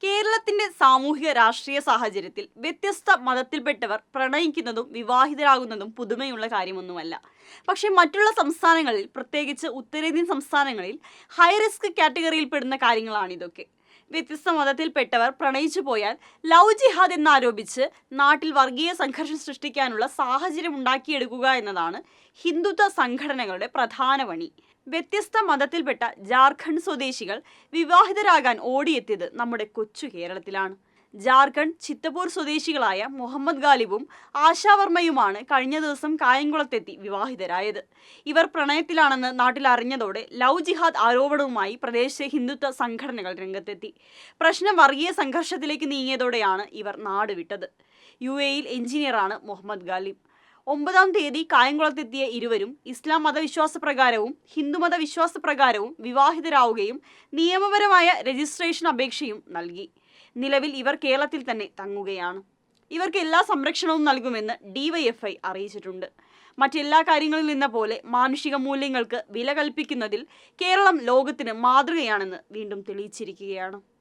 കേരളത്തിന്റെ സാമൂഹിക രാഷ്ട്രീയ സാഹചര്യത്തിൽ വ്യത്യസ്ത മതത്തിൽപ്പെട്ടവർ പ്രണയിക്കുന്നതും വിവാഹിതരാകുന്നതും പുതുമയുള്ള കാര്യമൊന്നുമല്ല. പക്ഷേ മറ്റുള്ള സംസ്ഥാനങ്ങളിൽ, പ്രത്യേകിച്ച് ഉത്തരേന്ത്യൻ സംസ്ഥാനങ്ങളിൽ ഹൈ റിസ്ക് കാറ്റഗറിയിൽപ്പെടുന്ന കാര്യങ്ങളാണിതൊക്കെ. വ്യത്യസ്ത മതത്തിൽപ്പെട്ടവർ പ്രണയിച്ചു പോയാൽ ലവ് ജിഹാദ് എന്നാരോപിച്ച് നാട്ടിൽ വർഗീയ സംഘർഷം സൃഷ്ടിക്കാനുള്ള സാഹചര്യം ഉണ്ടാക്കിയെടുക്കുക എന്നതാണ് ഹിന്ദുത്വ സംഘടനകളുടെ പ്രധാന പണി. വ്യത്യസ്ത മതത്തിൽപ്പെട്ട ജാർഖണ്ഡ് സ്വദേശികൾ വിവാഹിതരാകാൻ ഓടിയെത്തിയത് നമ്മുടെ കൊച്ചു കേരളത്തിലാണ്. ജാർഖണ്ഡ് ചിത്തപൂർ സ്വദേശികളായ മുഹമ്മദ് ഗാലിബും ആശാവർമ്മയുമാണ് കഴിഞ്ഞ ദിവസം കായംകുളത്തെത്തി വിവാഹിതരായത്. ഇവർ പ്രണയത്തിലാണെന്ന് നാട്ടിൽ അറിഞ്ഞതോടെ ലവ് ജിഹാദ് ആരോപണവുമായി പ്രദേശത്തെ ഹിന്ദുത്വ സംഘടനകൾ രംഗത്തെത്തി. പ്രശ്നം വർഗീയ സംഘർഷത്തിലേക്ക് നീങ്ങിയതോടെയാണ് ഇവർ നാട് വിട്ടത്. UAE-യിൽ എഞ്ചിനീയറാണ് മുഹമ്മദ് ഗാലിബ്. 9-ാം തീയതി കായംകുളത്തെത്തിയ ഇരുവരും ഇസ്ലാം മതവിശ്വാസപ്രകാരവും ഹിന്ദുമത വിശ്വാസപ്രകാരവും വിവാഹിതരാവുകയും നിയമപരമായ രജിസ്ട്രേഷൻ അപേക്ഷയും നൽകി. നിലവിൽ ഇവർ കേരളത്തിൽ തന്നെ തങ്ങുകയാണ്. ഇവർക്ക് എല്ലാ സംരക്ഷണവും നൽകുമെന്ന് DYFI അറിയിച്ചിട്ടുണ്ട്. മറ്റെല്ലാ കാര്യങ്ങളിൽ നിന്ന പോലെ മാനുഷിക മൂല്യങ്ങൾക്ക് വില കൽപ്പിക്കുന്നതിൽ കേരളം ലോകത്തിന് മാതൃകയാണെന്ന് വീണ്ടും തെളിയിച്ചിരിക്കുകയാണ്.